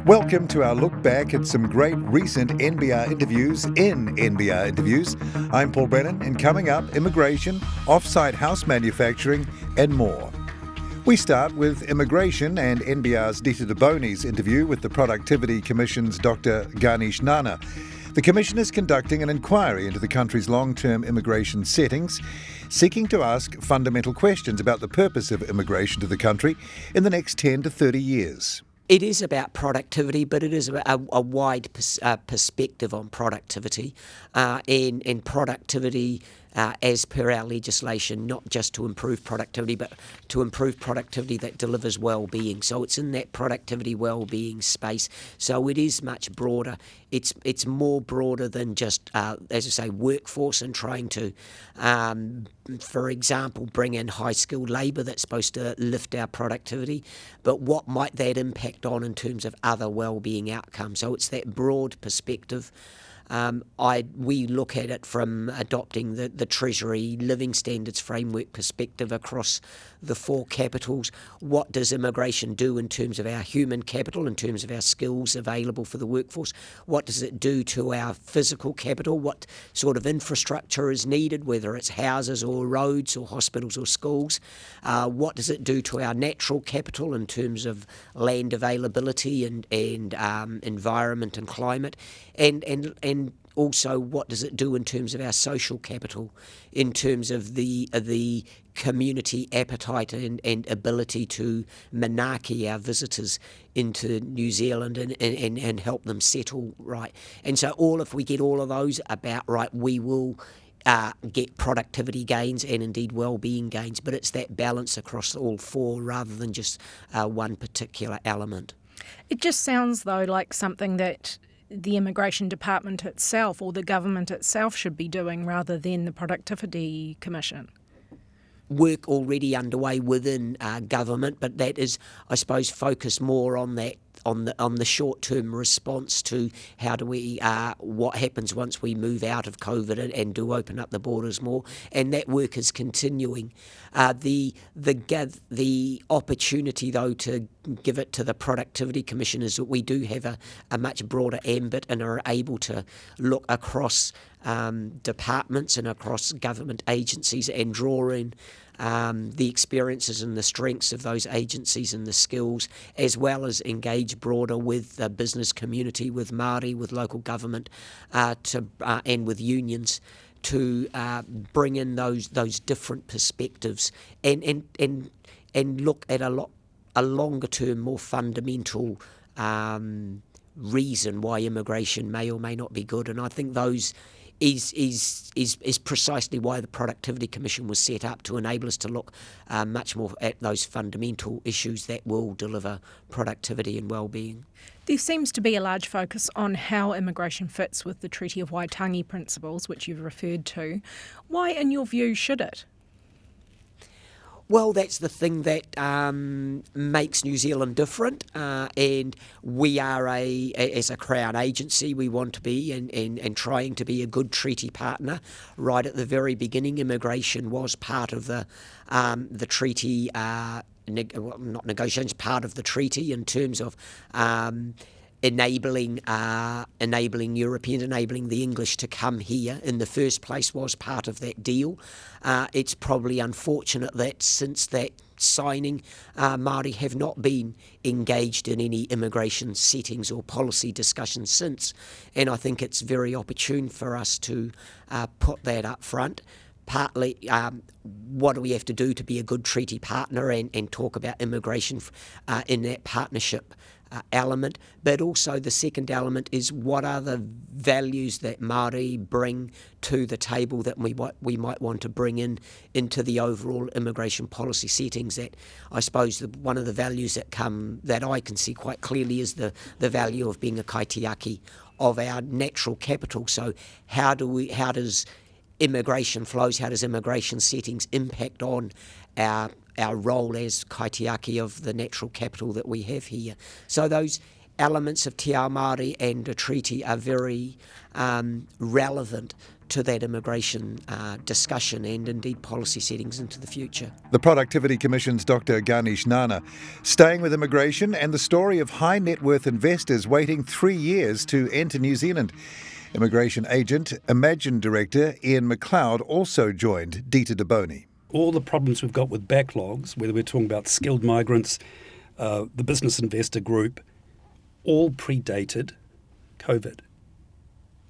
Welcome to our look back at some great recent NBR interviews in NBR Interviews. I'm Paul Brennan, and coming up, immigration, off-site house manufacturing, and more. We start with immigration and NBR's Dita DeBoni's interview with the Productivity Commission's Dr. Ganesh Nana. The Commission is conducting an inquiry into the country's long-term immigration settings, seeking to ask fundamental questions about the purpose of immigration to the country in the next 10 to 30 years. It is about productivity, but it is a wide perspective on productivity, and productivity as per our legislation, not just to improve productivity, but to improve productivity that delivers well-being. So it's in that productivity well-being space. So it is much broader. It's more broader than just, as I say, workforce and trying to, for example, bring in high-skilled labour that's supposed to lift our productivity. But what might that impact on in terms of other well-being outcomes? So it's that broad perspective. We look at it from adopting the Treasury Living Standards Framework perspective across the four capitals. What does immigration do in terms of our human capital, in terms of our skills available for the workforce? What does it do to our physical capital? What sort of infrastructure is needed, whether it's houses or roads or hospitals or schools? What does it do to our natural capital in terms of land availability and environment and climate? And also, what does it do in terms of our social capital, in terms of the community appetite and ability to monarchy our visitors into New Zealand and help them settle right? And so if we get all of those about right, we will get productivity gains and indeed well-being gains, but it's that balance across all four rather than just one particular element. It just sounds, though, like something that the Immigration Department itself or the government itself should be doing rather than the Productivity Commission. Work already underway within government, but that is, I suppose, focused more on that on the short-term response to how do we what happens once we move out of COVID and do open up the borders more, and that work is continuing. The opportunity, though, to give it to the Productivity Commission is that we do have a much broader ambit and are able to look across departments and across government agencies and draw in the experiences and the strengths of those agencies and the skills, as well as engage broader with the business community, with Māori, with local government, and with unions to bring in those different perspectives and look at a longer term, more fundamental reason why immigration may or may not be good. And I think those is precisely why the Productivity Commission was set up, to enable us to look much more at those fundamental issues that will deliver productivity and well-being. There seems to be a large focus on how immigration fits with the Treaty of Waitangi principles, which you've referred to. Why, in your view, should it? Well, that's the thing that makes New Zealand different, and we are as a Crown agency, we want to be and trying to be a good treaty partner. Right at the very beginning, immigration was part of the treaty, not negotiations, part of the treaty in terms of enabling Europeans, enabling the English to come here in the first place was part of that deal. It's probably unfortunate that since that signing, Māori have not been engaged in any immigration settings or policy discussions since, and I think it's very opportune for us to put that up front. Partly, what do we have to do to be a good treaty partner and talk about immigration in that partnership element, but also the second element is what are the values that Māori bring to the table that we might want to bring into the overall immigration policy settings. That I suppose one of the values that I can see quite clearly is the value of being a kaitiaki of our natural capital. So how does immigration flows, how does immigration settings impact on our role as kaitiaki of the natural capital that we have here? So those elements of Te Ao Māori and the treaty are very relevant to that immigration discussion and indeed policy settings into the future. The Productivity Commission's Dr. Ganesh Nana, staying with immigration and the story of high net worth investors waiting 3 years to enter New Zealand. Immigration agent, Imagine Director Ian McLeod also joined Dita DeBoni. All the problems we've got with backlogs, whether we're talking about skilled migrants, the business investor group, all predated COVID.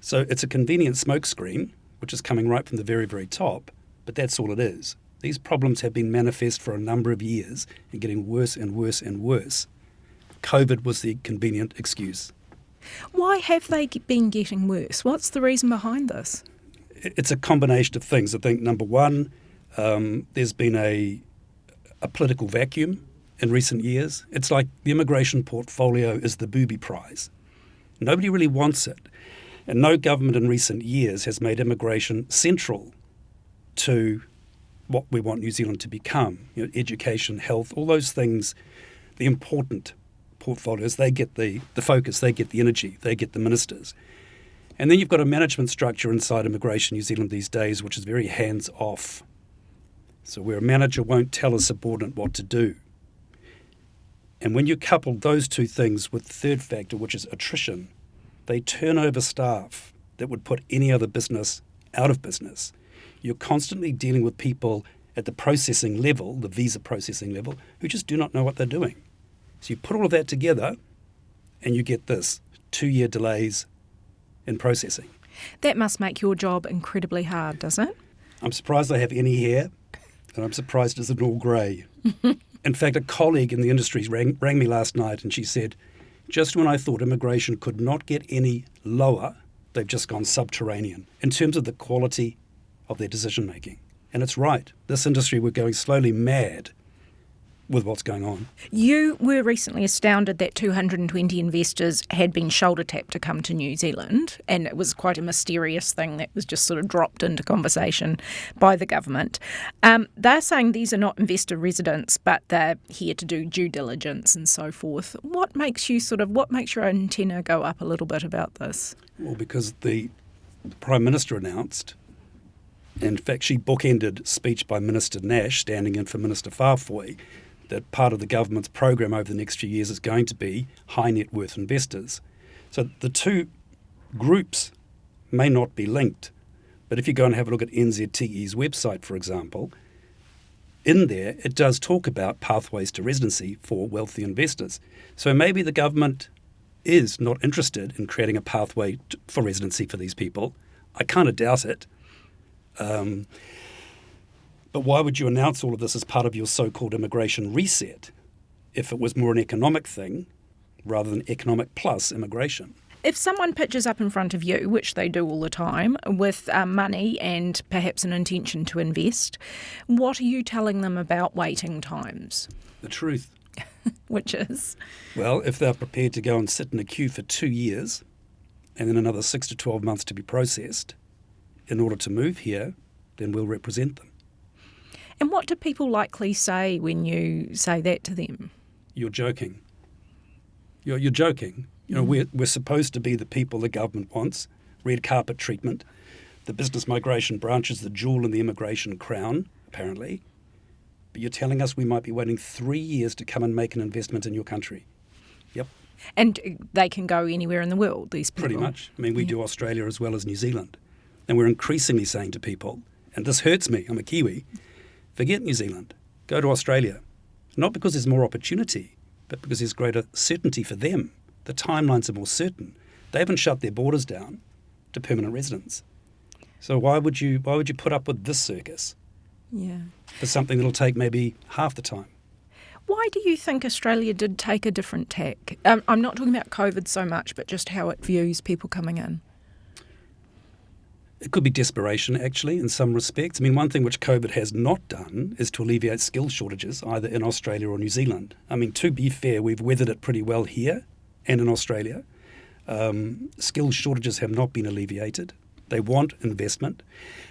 So it's a convenient smokescreen, which is coming right from the very, very top, but that's all it is. These problems have been manifest for a number of years and getting worse and worse and worse. COVID was the convenient excuse. Why have they been getting worse? What's the reason behind this? It's a combination of things. I think, number one, there's been a political vacuum in recent years. It's like the immigration portfolio is the booby prize. Nobody really wants it. And no government in recent years has made immigration central to what we want New Zealand to become. Education, health, all those things, the important portfolios, they get the focus, they get the energy, they get the ministers. And then you've got a management structure inside Immigration New Zealand these days which is very hands-off. So where a manager won't tell a subordinate what to do. And when you couple those two things with the third factor, which is attrition, they turn over staff that would put any other business out of business. You're constantly dealing with people at the processing level, the visa processing level, who just do not know what they're doing. So you put all of that together and you get this 2-year delays in processing. That must make your job incredibly hard, does it? I'm surprised I have any hair, and I'm surprised it's all grey. In fact, a colleague in the industry rang me last night and she said, just when I thought immigration could not get any lower, they've just gone subterranean in terms of the quality of their decision making. And it's right. This industry, we're going slowly mad with what's going on. You were recently astounded that 220 investors had been shoulder tapped to come to New Zealand, and it was quite a mysterious thing that was just sort of dropped into conversation by the government. They're saying these are not investor residents, but they're here to do due diligence and so forth. What makes your antenna go up a little bit about this? Well, because the Prime Minister announced, in fact she bookended speech by Minister Nash, standing in for Minister Farfoy, that part of the government's program over the next few years is going to be high net worth investors. So the two groups may not be linked, but if you go and have a look at NZTE's website, for example, in there it does talk about pathways to residency for wealthy investors. So maybe the government is not interested in creating a pathway for residency for these people. I kind of doubt it. But why would you announce all of this as part of your so-called immigration reset if it was more an economic thing rather than economic plus immigration? If someone pitches up in front of you, which they do all the time, with money and perhaps an intention to invest, what are you telling them about waiting times? The truth. Which is? Well, if they're prepared to go and sit in a queue for 2 years and then another 6 to 12 months to be processed in order to move here, then we'll represent them. And what do people likely say when you say that to them? You're joking. You're joking. We're supposed to be the people the government wants. Red carpet treatment. The business migration branch is the jewel in the immigration crown, apparently. But you're telling us we might be waiting 3 years to come and make an investment in your country. Yep. And they can go anywhere in the world, these people? Pretty much. I mean, we do Australia as well as New Zealand. And we're increasingly saying to people, and this hurts me, I'm a Kiwi, forget New Zealand, go to Australia. Not because there's more opportunity, but because there's greater certainty for them. The timelines are more certain. They haven't shut their borders down to permanent residents. So why would you put up with this circus? Yeah. For something that'll take maybe half the time? Why do you think Australia did take a different tack? I'm not talking about COVID so much, but just how it views people coming in. It could be desperation, actually, in some respects. I mean, one thing which COVID has not done is to alleviate skill shortages, either in Australia or New Zealand. I mean, to be fair, we've weathered it pretty well here and in Australia. Skill shortages have not been alleviated. They want investment.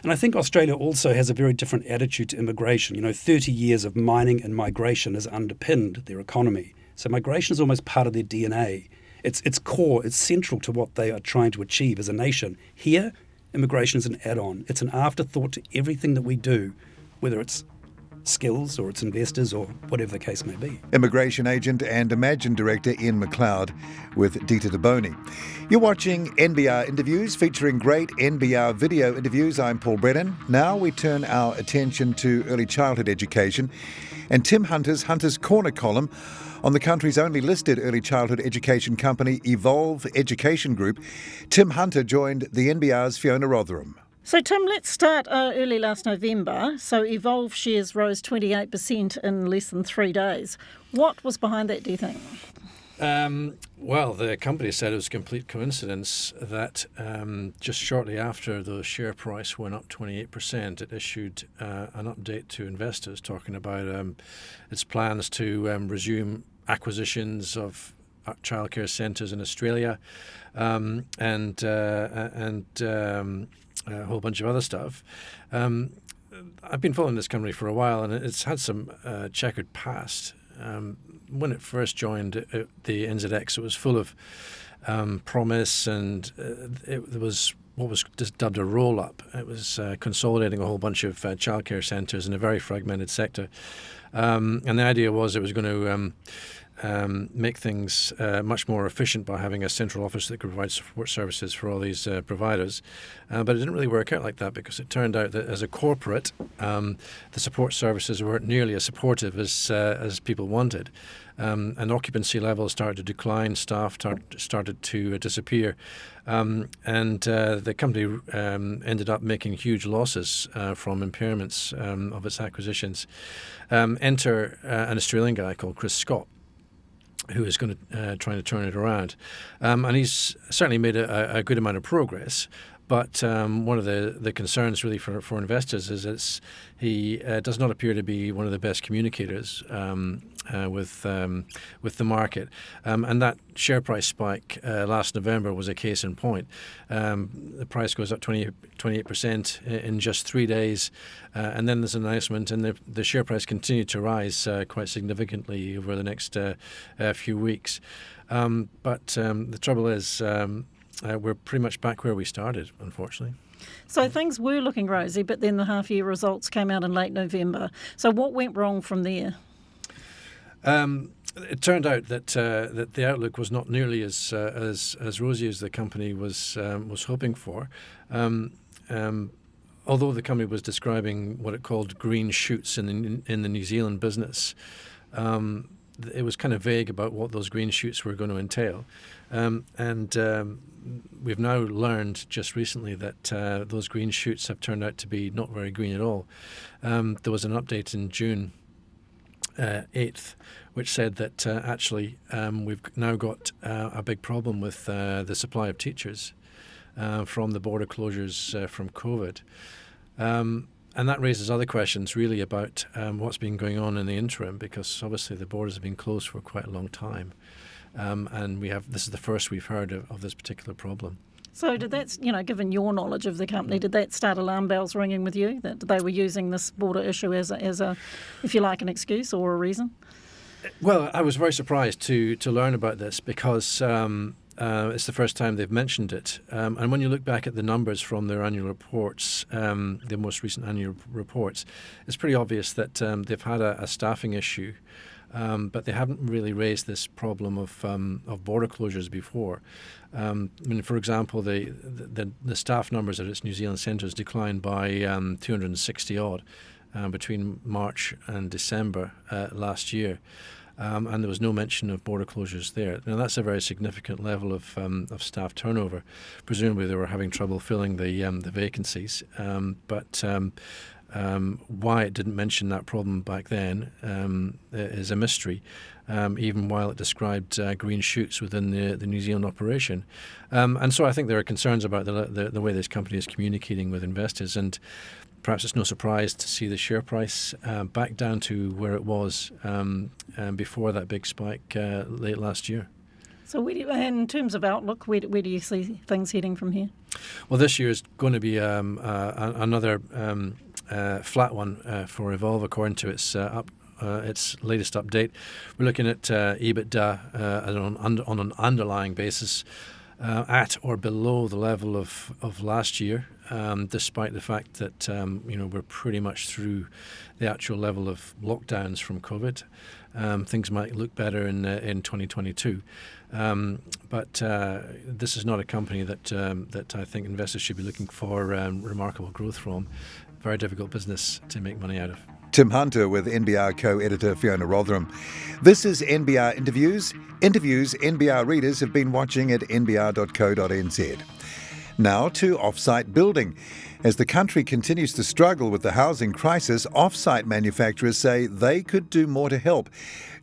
And I think Australia also has a very different attitude to immigration. 30 years of mining and migration has underpinned their economy. So migration is almost part of their DNA. it's core, it's central to what they are trying to achieve as a nation. Here, immigration is an add-on. It's an afterthought to everything that we do, whether it's skills or it's investors or whatever the case may be. Immigration agent and Imagine director Ian McLeod with Dita DeBoni. You're watching NBR Interviews featuring great NBR video interviews. I'm Paul Brennan. Now we turn our attention to early childhood education and Tim Hunter's Corner column on the country's only listed early childhood education company, Evolve Education Group. Tim Hunter joined the NBR's Fiona Rothram. So, Tim, let's start early last November. So, Evolve shares rose 28% in less than 3 days. What was behind that, do you think? Well, the company said it was a complete coincidence that just shortly after the share price went up 28%, it issued an update to investors talking about its plans to resume acquisitions of childcare centres in Australia and a whole bunch of other stuff. I've been following this company for a while, and it's had some checkered past. When it first joined the NZX, it was full of promise, and it was what was just dubbed a roll-up. It was consolidating a whole bunch of childcare centres in a very fragmented sector. And the idea was it was going to make things much more efficient by having a central office that could provide support services for all these providers. But it didn't really work out like that, because it turned out that as a corporate, the support services weren't nearly as supportive as people wanted. And occupancy levels started to decline, staff started to disappear. And the company ended up making huge losses from impairments of its acquisitions. Enter an Australian guy called Chris Scott, who is going to trying to turn it around. And he's certainly made a good amount of progress. But one of the concerns really for investors is he does not appear to be one of the best communicators with the market. And that share price spike last November was a case in point. The price goes up 28% in just 3 days. And then there's an announcement, and the share price continued to rise quite significantly over the next few weeks. But the trouble is, we're pretty much back where we started, unfortunately. So things were looking rosy, but then the half-year results came out in late November. So what went wrong from there? It turned out that the outlook was not nearly as rosy as the company was hoping for. Although the company was describing what it called green shoots in the New Zealand business, it was kind of vague about what those green shoots were going to entail. We've now learned just recently that those green shoots have turned out to be not very green at all. There was an update in June 8th, which said that actually we've now got a big problem with the supply of teachers from the border closures from COVID. And that raises other questions really about what's been going on in the interim, because obviously the borders have been closed for quite a long time. And this is the first we've heard of this particular problem. So did that, given your knowledge of the company, did that start alarm bells ringing with you, that they were using this border issue as a, if you like, an excuse or a reason? Well, I was very surprised to learn about this, because it's the first time they've mentioned it. And when you look back at the numbers from their annual reports, the most recent annual reports, it's pretty obvious that they've had a staffing issue. But they haven't really raised this problem of border closures before. For example, the staff numbers at its New Zealand centres declined by 260 odd between March and December last year. And there was no mention of border closures there. Now, that's a very significant level of staff turnover. Presumably they were having trouble filling the vacancies. But why it didn't mention that problem back then is a mystery, even while it described green shoots within the New Zealand operation. And so I think there are concerns about the way this company is communicating with investors, and perhaps it's no surprise to see the share price back down to where it was before that big spike late last year. So in terms of outlook, where do you see things heading from here? Well, this year is going to be another flat one for Evolve, according to its its latest update. We're looking at EBITDA on an underlying basis at or below the level of last year, despite the fact that we're pretty much through the actual level of lockdowns from COVID. Things might look better in 2022. But this is not a company that I think investors should be looking for remarkable growth from. Very difficult business to make money out of. Tim Hunter with NBR co-editor Fiona Rothram. This is NBR Interviews. Interviews NBR readers have been watching at nbr.co.nz. Now to off-site building. As the country continues to struggle with the housing crisis, off-site manufacturers say they could do more to help.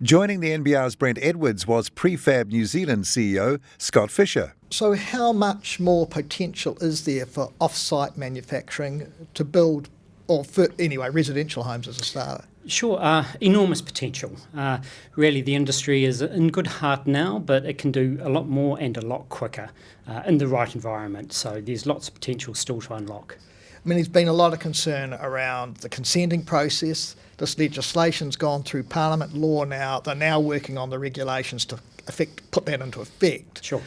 Joining the NBR's Brent Edwards was Prefab New Zealand CEO Scott Fisher. So how much more potential is there for off-site manufacturing to build, or for, anyway, residential homes as a starter? Sure, enormous potential. Really, the industry is in good heart now, but it can do a lot more and a lot quicker in the right environment. So there's lots of potential still to unlock. I mean, there's been a lot of concern around the consenting process. This legislation's gone through Parliament law now. They're now working on the regulations to put that into effect. Sure.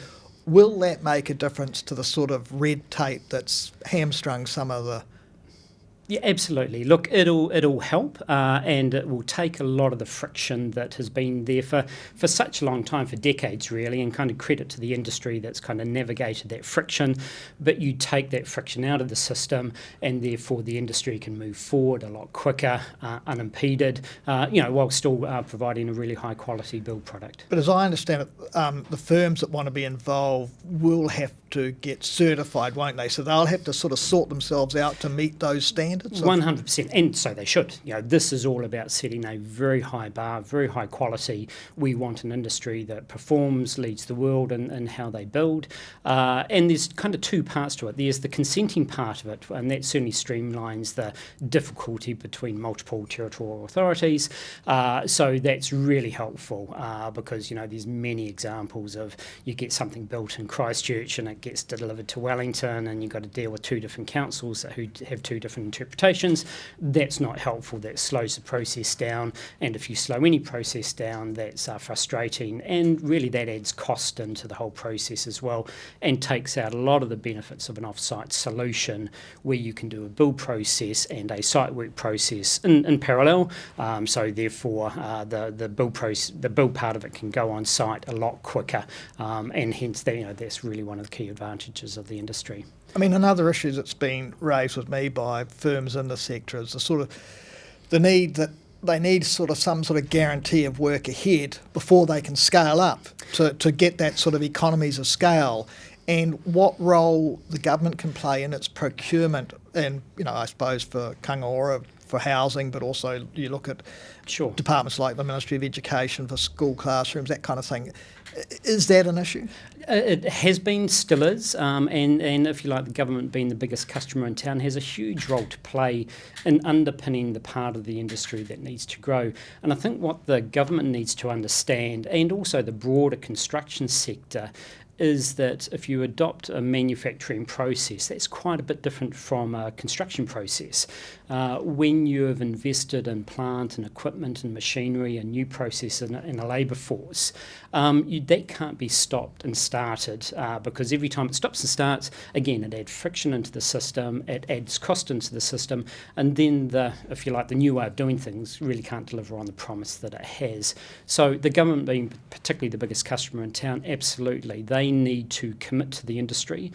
Will that make a difference to the sort of red tape that's hamstrung some of the... Yeah, absolutely. Look, it'll help, and it will take a lot of the friction that has been there for such a long time, for decades really, and kind of credit to the industry that's kind of navigated that friction. But you take that friction out of the system, and therefore the industry can move forward a lot quicker, unimpeded, while still providing a really high quality build product. But as I understand it, the firms that want to be involved will have to get certified, won't they? So they'll have to sort of sort themselves out to meet those standards. 100%, and so they should. This is all about setting a very high bar, very high quality. We want an industry that performs, leads the world in how they build. And there's kind of two parts to it. There's the consenting part of it, and that certainly streamlines the difficulty between multiple territorial authorities. So that's really helpful because, there's many examples of you get something built in Christchurch and it gets delivered to Wellington, and you've got to deal with two different councils who have two different interpretations. That's not helpful. That slows the process down, and if you slow any process down, that's frustrating, and really that adds cost into the whole process as well, and takes out a lot of the benefits of an off-site solution where you can do a build process and a site work process in parallel. So therefore, the build part of it can go on site a lot quicker, and hence that's really one of the key advantages of the industry. I mean, another issue that's been raised with me by firms in the sector is the need that they need some sort of guarantee of work ahead before they can scale up to get that sort of economies of scale, and what role the government can play in its procurement, and I suppose for Kangaora for housing, but also you look at departments like the Ministry of Education for school classrooms, that kind of thing. Is that an issue? It has been, still is, and if you like, the government being the biggest customer in town has a huge role to play in underpinning the part of the industry that needs to grow. And I think what the government needs to understand, and also the broader construction sector, is that if you adopt a manufacturing process, that's quite a bit different from a construction process. When you have invested in plant and equipment and machinery and new process and a labour force, that can't be stopped and started because every time it stops and starts, again, it adds friction into the system, it adds cost into the system, and then the new way of doing things really can't deliver on the promise that it has. So the government being particularly the biggest customer in town, absolutely, they need to commit to the industry.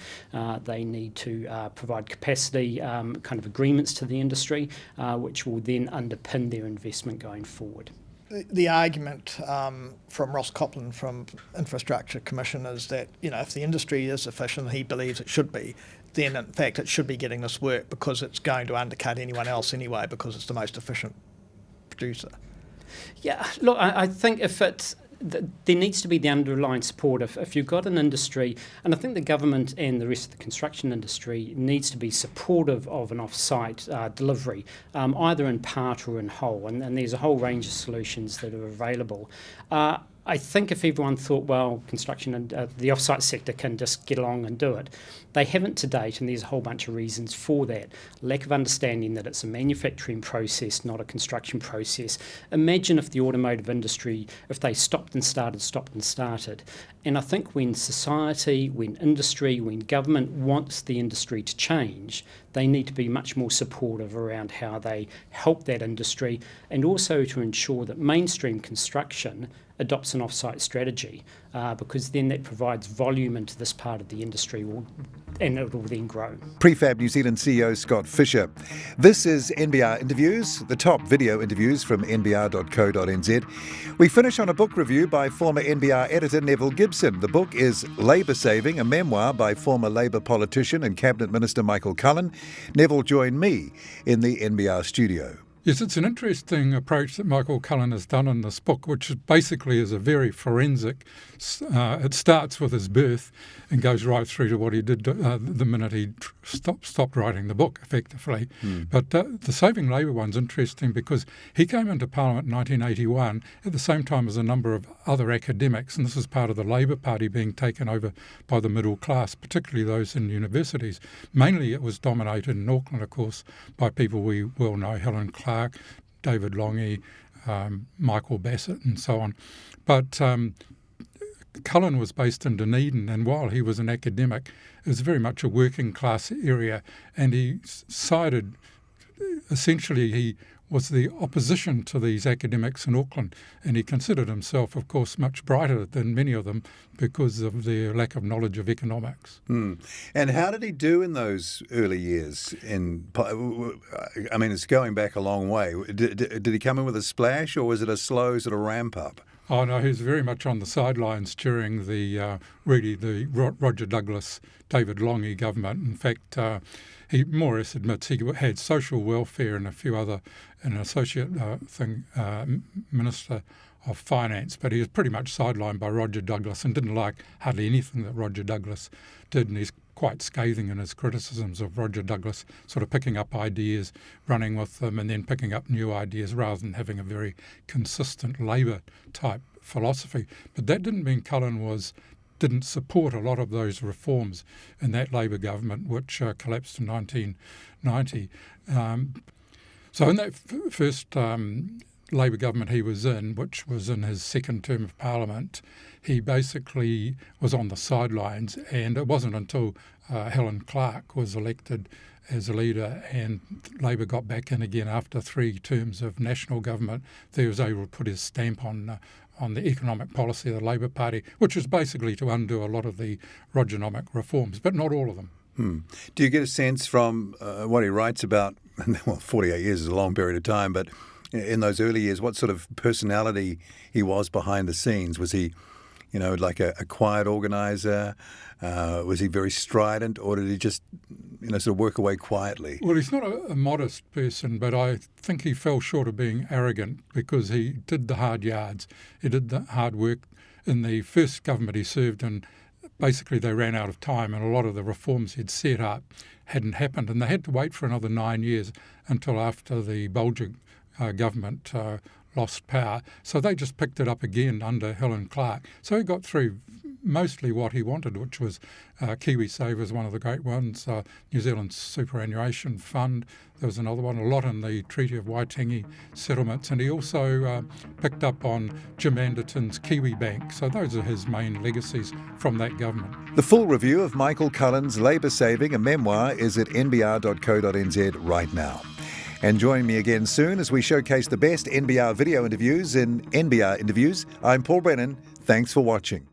They need to provide capacity kind of agreements to the industry, which will then underpin their investment going forward. The argument from Ross Copland from Infrastructure Commission is that if the industry is efficient, he believes it should be, then in fact it should be getting this work because it's going to undercut anyone else anyway because it's the most efficient producer. Yeah, look, I think there needs to be the underlying support. If you've got an industry, and I think the government and the rest of the construction industry needs to be supportive of an off-site delivery, either in part or in whole, and there's a whole range of solutions that are available. I think if everyone thought, well, construction and the off-site sector can just get along and do it, they haven't to date, and there's a whole bunch of reasons for that. Lack of understanding that it's a manufacturing process, not a construction process. Imagine if the automotive industry, if they stopped and started. And I think when society, when industry, when government wants the industry to change, they need to be much more supportive around how they help that industry, and also to ensure that mainstream construction adopts an off-site strategy, because then that provides volume into this part of the industry, and it will then grow. Prefab New Zealand CEO Scott Fisher. This is NBR Interviews, the top video interviews from nbr.co.nz. We finish on a book review by former NBR editor Neville Gibson. The book is Labour Saving, a memoir by former Labour politician and Cabinet Minister Michael Cullen. Neville joined me in the NBR studio. Yes, it's an interesting approach that Michael Cullen has done in this book, which basically is a very forensic. It starts with his birth and goes right through to what he did the minute he stopped writing the book, effectively. But the Saving Labour one's interesting because he came into Parliament in 1981 at the same time as a number of other academics, and this is part of the Labour Party being taken over by the middle class, particularly those in universities. Mainly it was dominated in Auckland, of course, by people we well know, Helen Clark, David Longy, Michael Bassett and so on. But Cullen was based in Dunedin, and while he was an academic, it was very much a working class area, and he sided, essentially he was the opposition to these academics in Auckland, and he considered himself, of course, much brighter than many of them because of their lack of knowledge of economics. And how did he do in those early years? I mean, it's going back a long way. Did he come in with a splash, or was it a slow sort of ramp up? Oh no, he was very much on the sidelines during the Roger Douglas, David Longy government. In fact, he more or less admits he had social welfare and a few other, an associate minister of finance, but he was pretty much sidelined by Roger Douglas and didn't like hardly anything that Roger Douglas did, and he's quite scathing in his criticisms of Roger Douglas, sort of picking up ideas, running with them, and then picking up new ideas rather than having a very consistent Labour-type philosophy. But that didn't mean Cullen didn't support a lot of those reforms in that Labour government, which collapsed in 1990. So in that first Labour government he was in, which was in his second term of Parliament, he basically was on the sidelines, and it wasn't until Helen Clark was elected as a leader and Labour got back in again after 3 terms of national government that he was able to put his stamp on the economic policy of the Labour Party, which was basically to undo a lot of the Rogernomic reforms, but not all of them. Do you get a sense from what he writes about, well, 48 years is a long period of time, but in those early years, what sort of personality he was behind the scenes? Was he, like a quiet organiser? Was he very strident, or did he just, sort of work away quietly? Well, he's not a modest person, but I think he fell short of being arrogant because he did the hard yards. He did the hard work in the first government he served in. Basically, they ran out of time, and a lot of the reforms he'd set up hadn't happened, and they had to wait for another 9 years until after the Bulger government lost power. So they just picked it up again under Helen Clark. So he got through mostly what he wanted, which was KiwiSaver was one of the great ones, New Zealand's superannuation fund. There was another one, a lot in the Treaty of Waitangi settlements, and he also picked up on Jim Anderton's Kiwi Bank. So those are his main legacies from that government. The full review of Michael Cullen's Labour Saving, a memoir, is at nbr.co.nz right now. And join me again soon as we showcase the best NBR video interviews in NBR Interviews. I'm Paul Brennan. Thanks for watching.